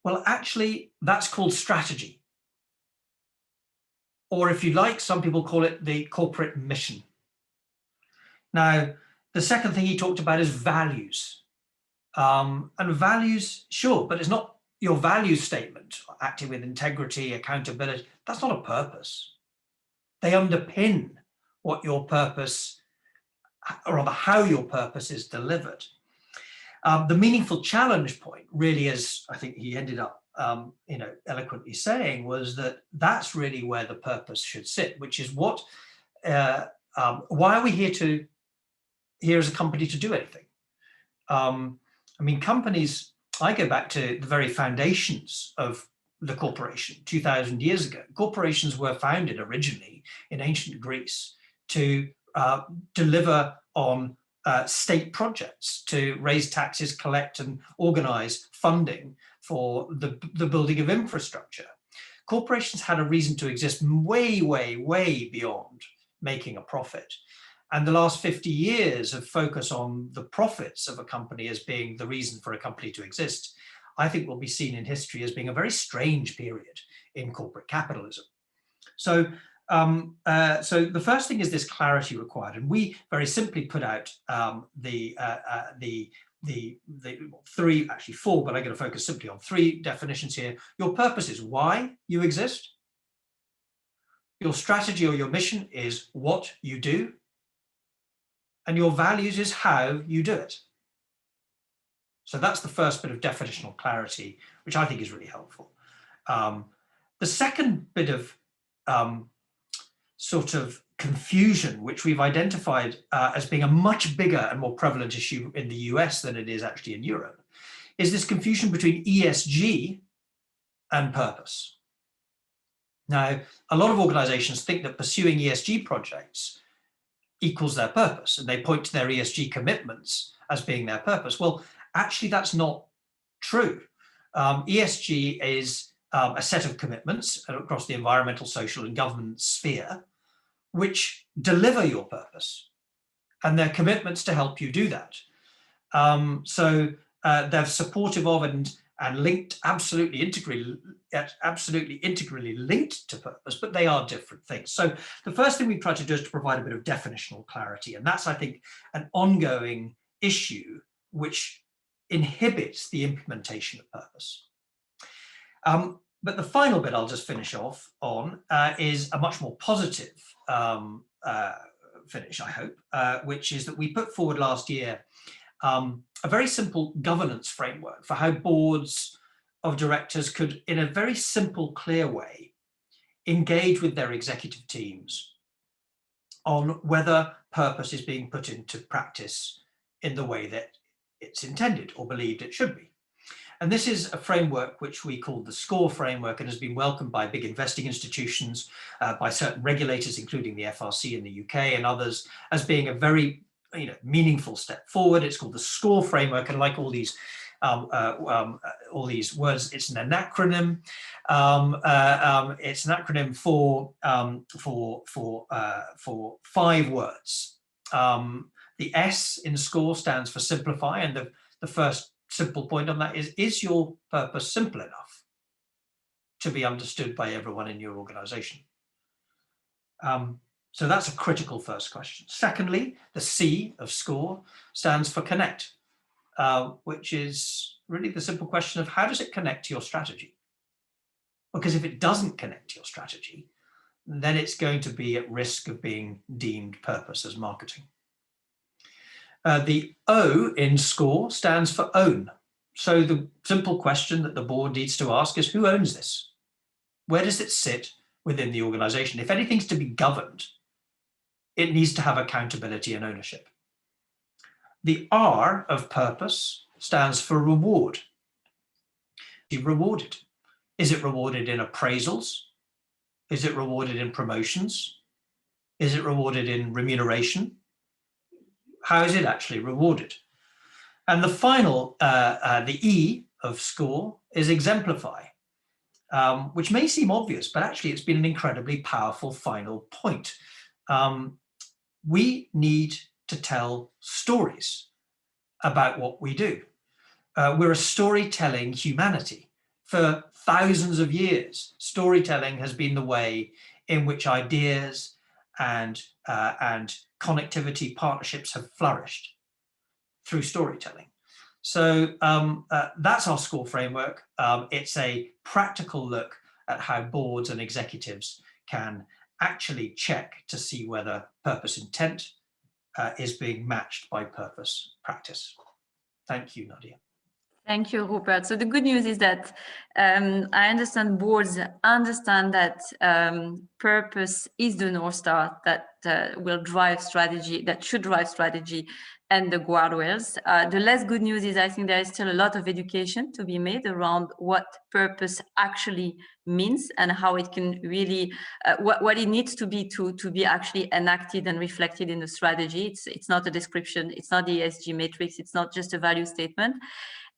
Well, actually, that's called strategy. Or if you like, some people call it the corporate mission. Now, the second thing he talked about is values. And values, sure, but it's not your value statement, acting with integrity, accountability. That's not a purpose. They underpin what your purpose, or rather how your purpose is delivered. The meaningful challenge point really, as I think he ended up eloquently saying, was that that's really where the purpose should sit, which is what, why are we here as a company to do anything? I mean, companies, I go back to the very foundations of the corporation 2,000 years ago. Corporations were founded originally in ancient Greece to deliver on state projects, to raise taxes, collect and organize funding for the building of infrastructure. Corporations had a reason to exist way, way, way beyond making a profit. And the last 50 years of focus on the profits of a company as being the reason for a company to exist, I think will be seen in history as being a very strange period in corporate capitalism. So the first thing is this clarity required, and we very simply put out the three, actually four, but I'm going to focus simply on three definitions here. Your purpose is why you exist. Your strategy or your mission is what you do, and your values is how you do it. So that's the first bit of definitional clarity, which I think is really helpful. The second bit of sort of confusion, which we've identified as being a much bigger and more prevalent issue in the US than it is actually in Europe, is this confusion between ESG and purpose. Now, a lot of organizations think that pursuing ESG projects equals their purpose, and they point to their ESG commitments as being their purpose. Well, actually, that's not true. ESG is a set of commitments across the environmental, social, and governance sphere, which deliver your purpose, and they're commitments to help you do that. So they're supportive of and linked, absolutely integrally linked to purpose, but they are different things. So the first thing we try to do is to provide a bit of definitional clarity, and that's, I think, an ongoing issue which inhibits the implementation of purpose. But the final bit I'll just finish off on is a much more positive finish, I hope, which is that we put forward last year a very simple governance framework for how boards of directors could, in a very simple, clear way, engage with their executive teams on whether purpose is being put into practice in the way that it's intended or believed it should be. And this is a framework which we call the SCORE framework, and has been welcomed by big investing institutions, by certain regulators, including the FRC in the UK and others, as being a very meaningful step forward. It's called the SCORE framework, and like all these words, it's an acronym. It's an acronym for 5 words. The S in SCORE stands for simplify, and the first simple point on that is your purpose simple enough to be understood by everyone in your organization? So that's a critical first question. Secondly, the C of SCORE stands for connect, which is really the simple question of how does it connect to your strategy? Because if it doesn't connect to your strategy, then it's going to be at risk of being deemed purpose as marketing. The O in SCORE stands for own. So the simple question that the board needs to ask is, who owns this? Where does it sit within the organization? If anything's to be governed, it needs to have accountability and ownership. The R of purpose stands for reward. Be rewarded. Is it rewarded in appraisals? Is it rewarded in promotions? Is it rewarded in remuneration? How is it actually rewarded? And the final, the E of SCORE is exemplify, which may seem obvious, but actually it's been an incredibly powerful final point. We need to tell stories about what we do. We're a storytelling humanity. For thousands of years, storytelling has been the way in which ideas and connectivity partnerships have flourished through storytelling. So that's our SCORE framework. It's a practical look at how boards and executives can actually check to see whether purpose intent is being matched by purpose practice. Thank you, Nadia. Thank you, Rupert. So the good news is that I understand boards understand that purpose is the North Star that will drive strategy, that should drive strategy and the guardrails. The less good news is I think there is still a lot of education to be made around what purpose actually means and how it can really, what it needs to be actually enacted and reflected in the strategy. It's not a description, it's not the ESG matrix, it's not just a value statement.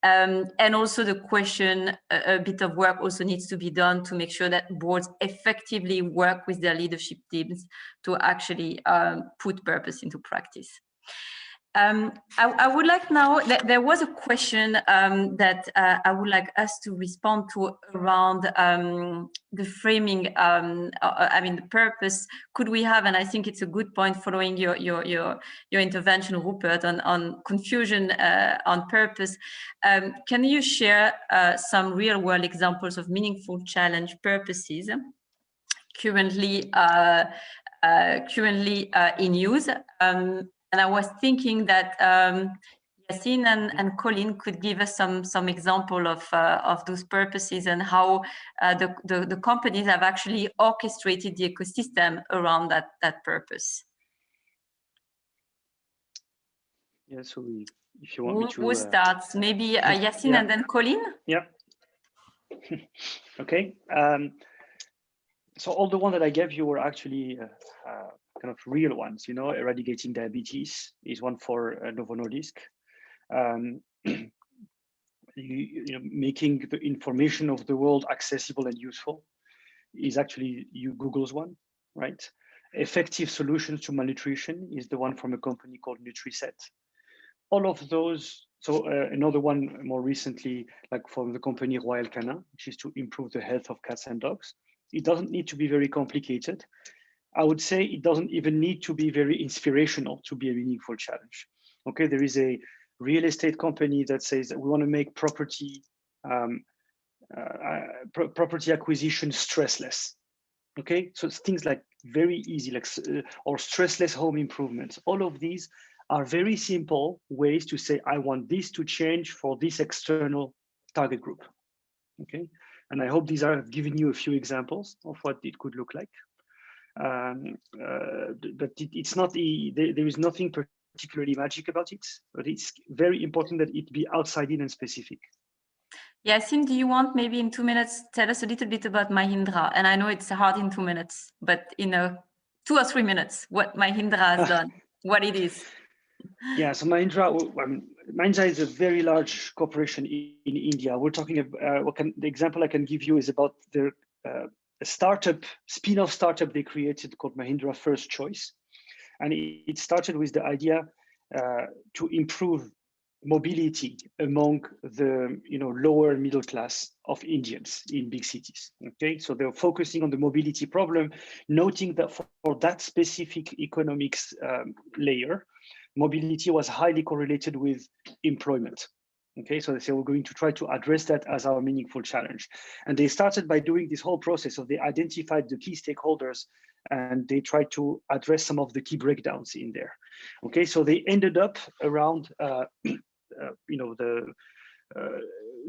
And also the question, a bit of work also needs to be done to make sure that boards effectively work with their leadership teams to actually put purpose into practice. I would like now, there was a question that I would like us to respond to around the framing, the purpose. Could we have, and I think it's a good point following your intervention, Rupert, on confusion on purpose. Can you share some real world examples of meaningful challenge purposes currently in use. And I was thinking that Yassine and Colin could give us some example of those purposes and how the companies have actually orchestrated the ecosystem around that purpose. Yeah, so if you want me to... Who starts? Maybe Yassine, yeah. and then Colin? Yeah. Okay. So all the ones that I gave you were actually kind of real ones, you know. Eradicating diabetes is one for Novo Nordisk. Making the information of the world accessible and useful is actually Google's one, right? Effective solutions to malnutrition is the one from a company called NutriSet. All of those. So another one more recently, like from the company Royal Canin, which is to improve the health of cats and dogs. It doesn't need to be very complicated. I would say it doesn't even need to be very inspirational to be a meaningful challenge. Okay, there is a real estate company that says that we want to make property acquisition stressless. Okay, so it's things like very easy, like or stressless home improvements. All of these are very simple ways to say, I want this to change for this external target group. Okay, and I hope these are giving you a few examples of what it could look like. But it's not there is nothing particularly magic about it, but it's very important that it be outside in and specific. Yassine, do you want maybe in 2 minutes tell us a little bit about Mahindra? And I know it's hard in 2 minutes, but in 2 or 3 minutes, what Mahindra has done, what it is. Yeah, so Mahindra is a very large corporation in India. We're talking about the example I can give you is about their a startup, spin-off startup they created called Mahindra First Choice. And it started with the idea to improve mobility among the lower middle class of Indians in big cities. Okay, so they're focusing on the mobility problem, noting that for that specific economics layer, mobility was highly correlated with employment. Okay, so they say we're going to try to address that as our meaningful challenge. And they started by doing this whole process of they identified the key stakeholders and they tried to address some of the key breakdowns in there. Okay, so they ended up around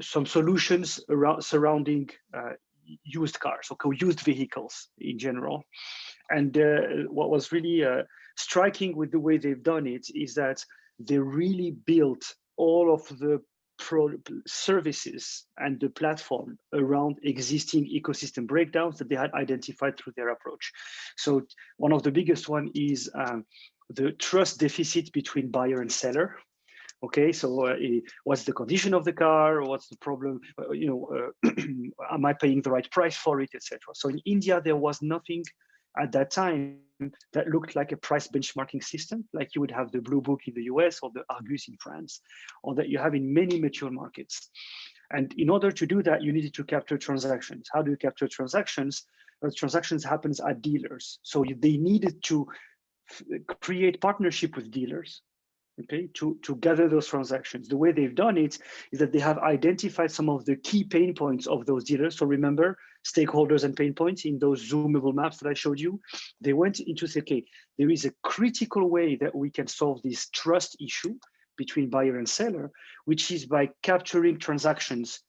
some solutions surrounding used cars, or used vehicles in general. And what was really striking with the way they've done it is that they really built all of the services and the platform around existing ecosystem breakdowns that they had identified through their approach. So one of the biggest one is the trust deficit between buyer and seller. Okay, so what's the condition of the car? What's the problem? Am I paying the right price for it, etc. So in India, there was nothing at that time that looked like a price benchmarking system, like you would have the Blue Book in the US or the Argus in France, or that you have in many mature markets. And in order to do that, you needed to capture transactions. How do you capture transactions? Well, transactions happens at dealers. So they needed to create partnership with dealers, okay, to gather those transactions. The way they've done it is that they have identified some of the key pain points of those dealers. So remember, stakeholders and pain points in those zoomable maps that I showed you. They went into say, okay, there is a critical way that we can solve this trust issue between buyer and seller, which is by capturing transactions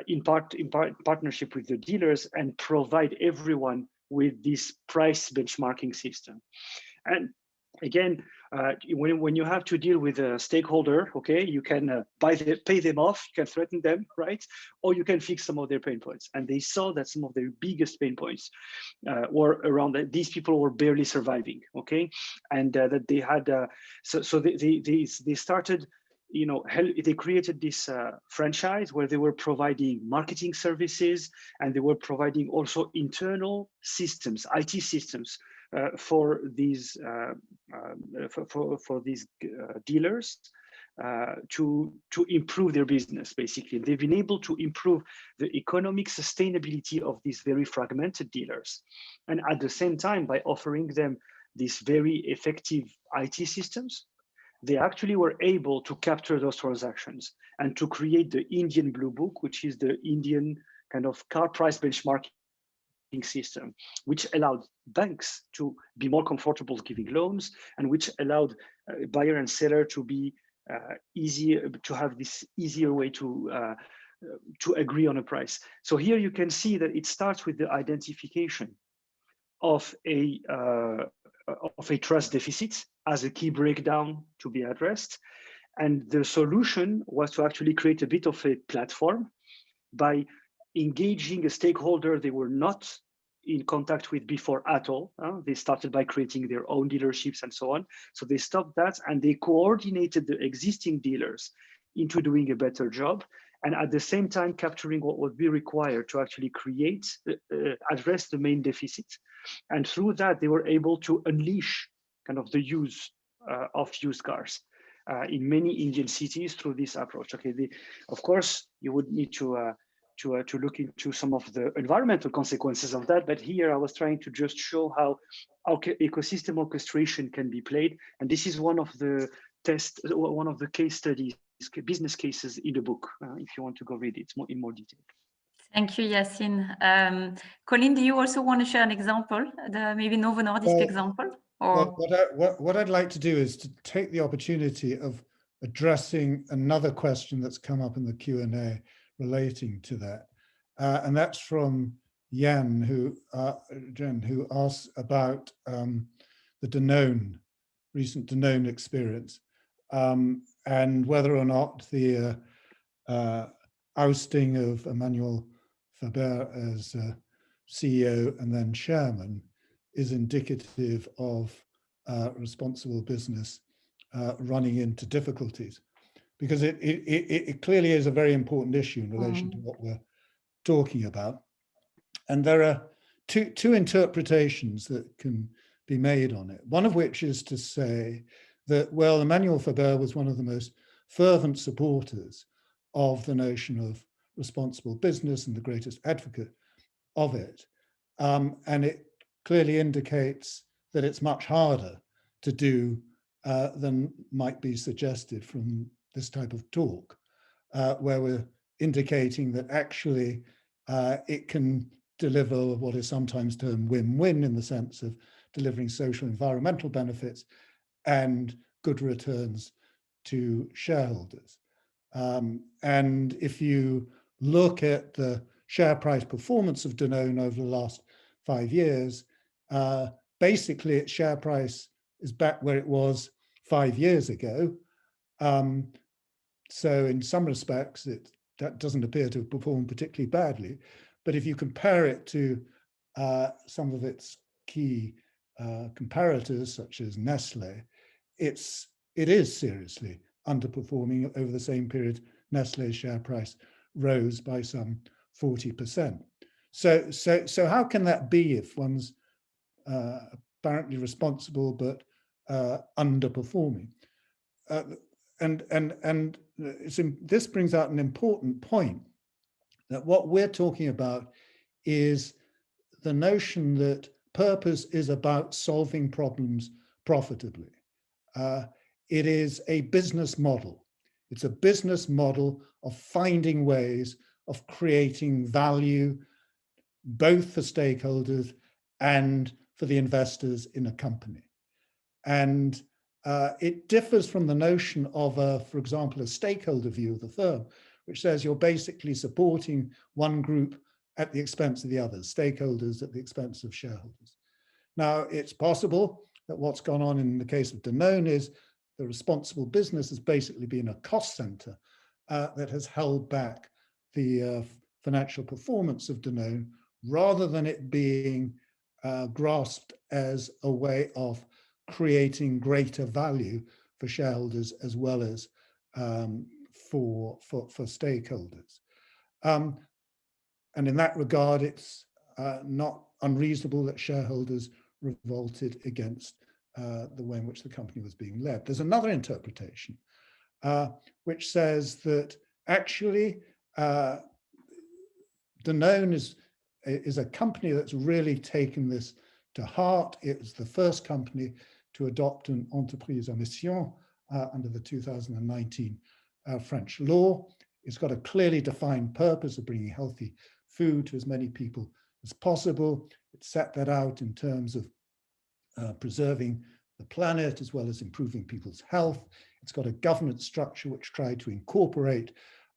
in partnership with the dealers and provide everyone with this price benchmarking system. And again, when you have to deal with a stakeholder, okay, you can pay them off, you can threaten them, right? Or you can fix some of their pain points. And they saw that some of their biggest pain points were around that these people were barely surviving, okay? And that they had, so they started, they created this franchise where they were providing marketing services and they were providing also internal systems, IT systems, for these dealers to improve their business. Basically, they've been able to improve the economic sustainability of these very fragmented dealers, and at the same time, by offering them these very effective IT systems, they actually were able to capture those transactions and to create the Indian Blue Book, which is the Indian kind of car price benchmarking system, which allowed banks to be more comfortable giving loans, and which allowed buyer and seller to be easier, to have this easier way to agree on a price. So here you can see that it starts with the identification of a trust deficit as a key breakdown to be addressed. And the solution was to actually create a bit of a platform by engaging a stakeholder they were not in contact with before at all. They started by creating their own dealerships and so on. So they stopped that and they coordinated the existing dealers into doing a better job, and at the same time capturing what would be required to actually create, address the main deficit. And through that, they were able to unleash kind of the use of used cars in many Indian cities through this approach. Okay, of course, you would need to look into some of the environmental consequences of that, but here I was trying to just show how ecosystem orchestration can be played, and this is one of the case studies, business cases in the book, if you want to go read it in more detail. Thank you, Yassine. Colin, do you also want to share an example, maybe Novo Nordisk example? Or? Well, what I'd like to do is to take the opportunity of addressing another question that's come up in the Q&A relating to that. And that's from Jen, who asks about the recent Danone experience, and whether or not the ousting of Emmanuel Faber as CEO and then chairman is indicative of responsible business running into difficulties, because it clearly is a very important issue in relation to what we're talking about. And there are two interpretations that can be made on it. One of which is to say that, well, Emmanuel Faber was one of the most fervent supporters of the notion of responsible business and the greatest advocate of it. And it clearly indicates that it's much harder to do than might be suggested from this type of talk, where we're indicating that actually it can deliver what is sometimes termed win-win, in the sense of delivering social environmental benefits and good returns to shareholders. And if you look at the share price performance of Danone over the last 5 years, basically its share price is back where it was 5 years ago. So in some respects, that doesn't appear to have performed particularly badly. But if you compare it to some of its key comparators, such as Nestle, it is seriously underperforming. Over the same period, Nestle's share price rose by some 40%. So how can that be if one's apparently responsible but underperforming? And this brings out an important point, that what we're talking about is the notion that purpose is about solving problems profitably. It is a business model. It's a business model of finding ways of creating value, both for stakeholders and for the investors in a company. And it differs from the notion of, for example, a stakeholder view of the firm, which says you're basically supporting one group at the expense of the others, stakeholders at the expense of shareholders. Now, it's possible that what's gone on in the case of Danone is the responsible business has basically been a cost center that has held back the financial performance of Danone, rather than it being grasped as a way of creating greater value for shareholders as well as for stakeholders. And in that regard, it's not unreasonable that shareholders revolted against the way in which the company was being led. There's another interpretation which says that actually Danone is a company that's really taken this to heart. It was the first company to adopt an entreprise à mission under the 2019 French law. It's got a clearly defined purpose of bringing healthy food to as many people as possible. It set that out in terms of preserving the planet as well as improving people's health. It's got a governance structure which tried to incorporate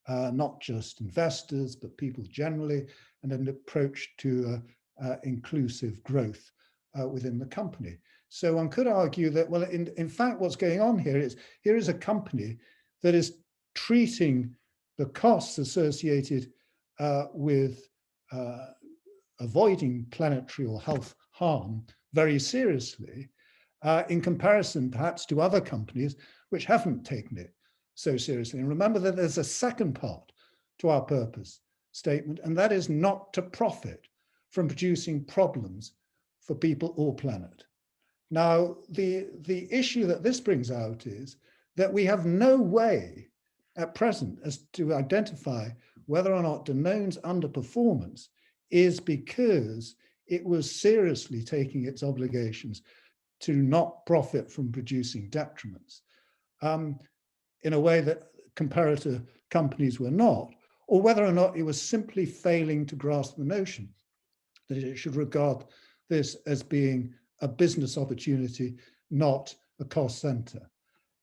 not just investors, but people generally, and an approach to inclusive growth within the company. So one could argue that, well, in fact, what's going on here is a company that is treating the costs associated with avoiding planetary or health harm very seriously, in comparison perhaps to other companies which haven't taken it so seriously. And remember that there's a second part to our purpose statement, and that is not to profit from producing problems for people or planet. Now, the issue that this brings out is that we have no way at present as to identify whether or not Danone's underperformance is because it was seriously taking its obligations to not profit from producing detriments in a way that comparator companies were not, or whether or not it was simply failing to grasp the notion that it should regard this as being a business opportunity, not a cost center.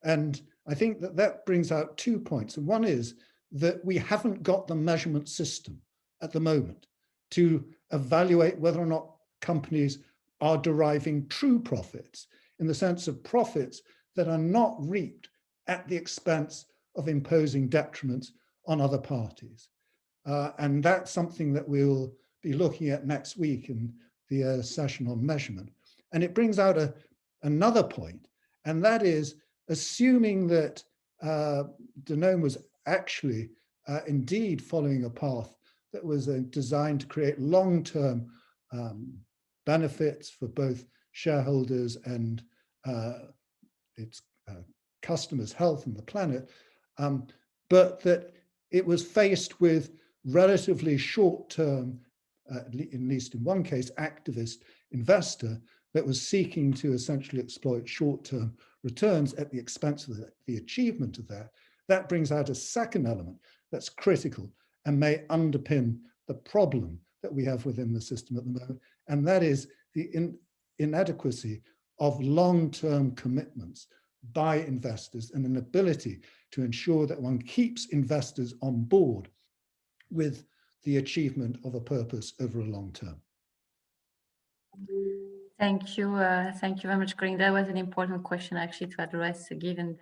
And I think that that brings out 2 points. And one is that we haven't got the measurement system at the moment to evaluate whether or not companies are deriving true profits, in the sense of profits that are not reaped at the expense of imposing detriments on other parties. And that's something that we'll be looking at next week in the session on measurement. And it brings out another point, and that is assuming that Danone was actually indeed following a path that was designed to create long-term benefits for both shareholders and its customers' health and the planet, but that it was faced with relatively short-term, at least in one case, activist investor that was seeking to essentially exploit short-term returns at the expense of the achievement of that. That brings out a second element that's critical and may underpin the problem that we have within the system at the moment, and that is the inadequacy of long-term commitments by investors and an ability to ensure that one keeps investors on board with the achievement of a purpose over a long term. Thank you very much, Colin. That was an important question actually to address given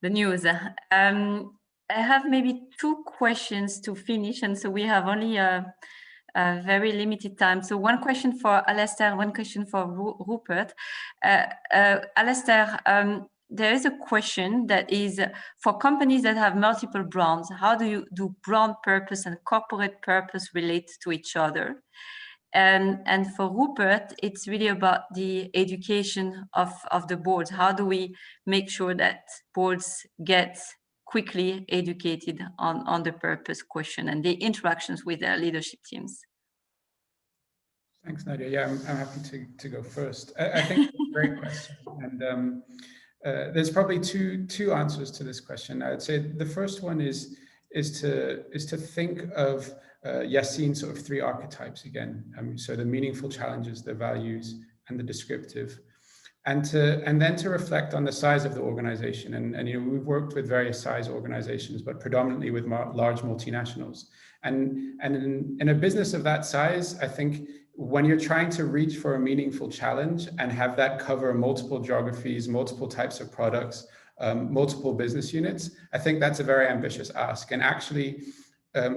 the news. I have maybe 2 questions to finish, and so we have only a very limited time. So one question for Alastair, one question for Rupert. Alastair, there is a question that is for companies that have multiple brands, how do brand purpose and corporate purpose relate to each other? And for Rupert, it's really about the education of the boards. How do we make sure that boards get quickly educated on the purpose question and the interactions with their leadership teams? Thanks, Nadia. Yeah, I'm happy to go first. I think it's a great question. And there's probably two answers to this question. I would say the first one is to think of Yassine's sort of 3 archetypes again. So the meaningful challenges, the values, and the descriptive, and then to reflect on the size of the organization. And you know, we've worked with various size organizations, but predominantly with large multinationals. And in a business of that size, I think when you're trying to reach for a meaningful challenge and have that cover multiple geographies, multiple types of products, multiple business units, I think that's a very ambitious ask. And actually,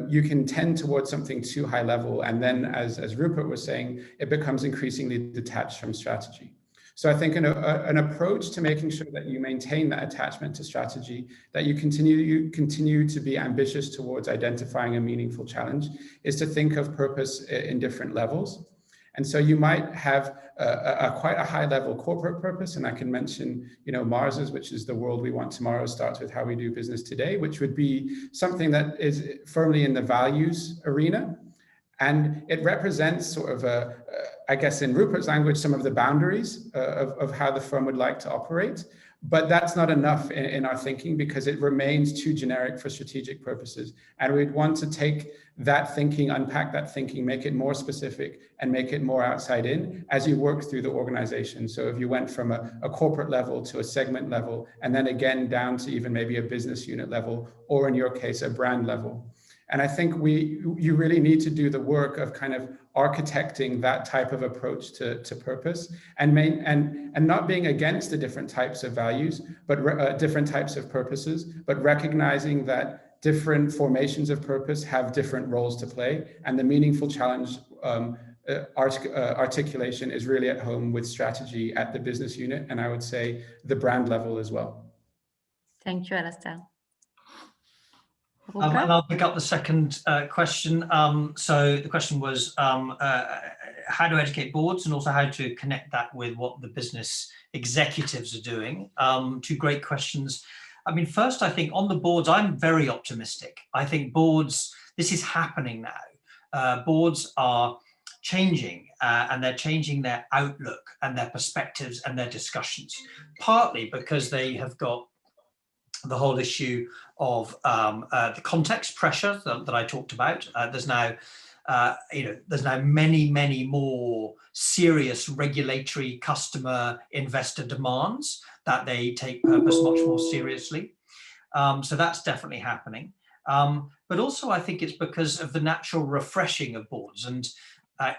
you can tend towards something too high level. And then as Rupert was saying, it becomes increasingly detached from strategy. So I think an approach to making sure that you maintain that attachment to strategy, that you continue to be ambitious towards identifying a meaningful challenge, is to think of purpose in different levels. And so you might have quite a high level corporate purpose. And I can mention, you know, Mars's, which is the world we want tomorrow starts with how we do business today, which would be something that is firmly in the values arena. And it represents sort of I guess in Rupert's language, some of the boundaries of how the firm would like to operate. But that's not enough in our thinking, because it remains too generic for strategic purposes. And we'd want to take that thinking, unpack that thinking, make it more specific and make it more outside in as you work through the organization. So if you went from a corporate level to a segment level, and then again down to even maybe a business unit level, or in your case, a brand level. And I think you really need to do the work of kind of architecting that type of approach to purpose, and not being against the different types of values, but different types of purposes, but recognizing that different formations of purpose have different roles to play, and the meaningful challenge articulation is really at home with strategy at the business unit, and I would say the brand level as well. Thank you, Alastair. And I'll pick up the second question. So the question was how to educate boards, and also how to connect that with what the business executives are doing. Two great questions. I mean, first, I think on the boards, I'm very optimistic. I think boards, this is happening now. Boards are changing and they're changing their outlook and their perspectives and their discussions, partly because they have got the whole issue of the context pressure that I talked about. There's now, there's now many more serious regulatory customer investor demands that they take purpose much more seriously. So that's definitely happening. But also I think it's because of the natural refreshing of boards, and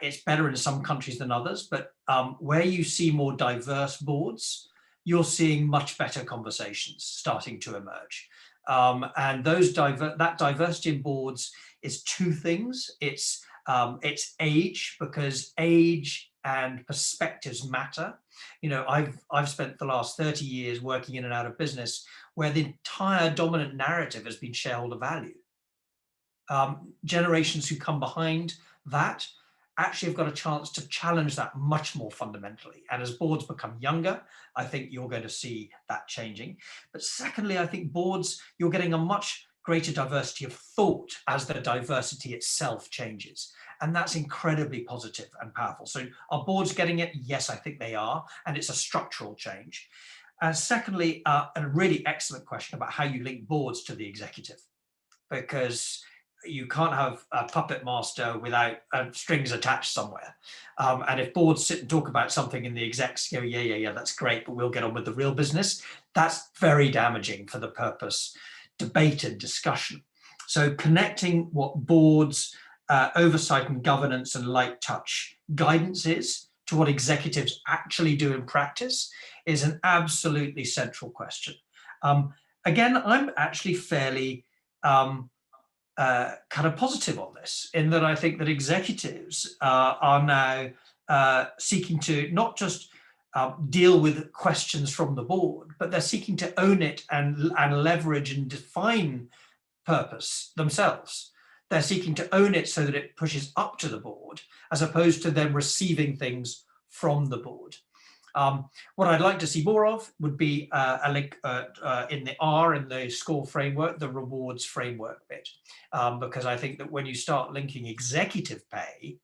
it's better in some countries than others, but where you see more diverse boards, you're seeing much better conversations starting to emerge. And that diversity in boards is two things. It's age, because age and perspectives matter. You know, I've spent the last 30 years working in and out of business where the entire dominant narrative has been shareholder value. Generations who come behind that actually have got a chance to challenge that much more fundamentally. And as boards become younger, I think you're going to see that changing. But secondly, I think boards, you're getting a much greater diversity of thought as the diversity itself changes. And that's incredibly positive and powerful. So are boards getting it? Yes, I think they are. And it's a structural change. And secondly, a really excellent question about how you link boards to the executive, because you can't have a puppet master without strings attached somewhere. And if boards sit and talk about something and the execs go, yeah, that's great, but we'll get on with the real business, that's very damaging for the purpose debate and discussion. So connecting what boards, oversight and governance and light touch guidance is to what executives actually do in practice is an absolutely central question. Again, I'm actually fairly kind of positive on this, in that I think that executives are now seeking to not just deal with questions from the board, but they're seeking to own it and leverage and define purpose themselves. They're seeking to own it so that it pushes up to the board, as opposed to them receiving things from the board. What I'd like to see more of would be a link in the R in the SCORE framework, the rewards framework bit, because I think that when you start linking executive pay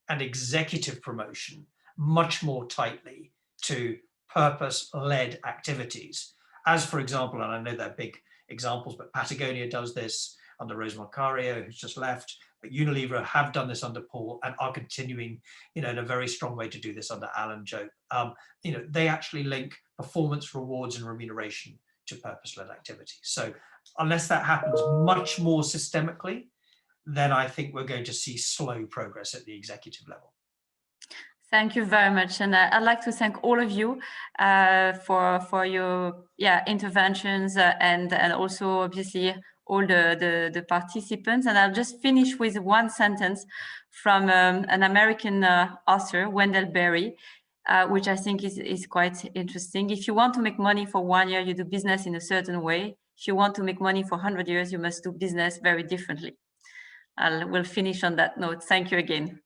and executive promotion much more tightly to purpose-led activities, as for example, and I know they're big examples, but Patagonia does this under Rose Marcario, who's just left, but Unilever have done this under Paul and are continuing, in a very strong way to do this under Alan Jope. They actually link performance, rewards, and remuneration to purpose-led activities. So unless that happens much more systemically, then I think we're going to see slow progress at the executive level. Thank you very much, and I'd like to thank all of you for your interventions and also obviously all the participants. And I'll just finish with one sentence from an American author, Wendell Berry, which I think is quite interesting. If you want to make money for 1 year, you do business in a certain way. If you want to make money for 100 years, you must do business very differently. We'll finish on that note. Thank you again.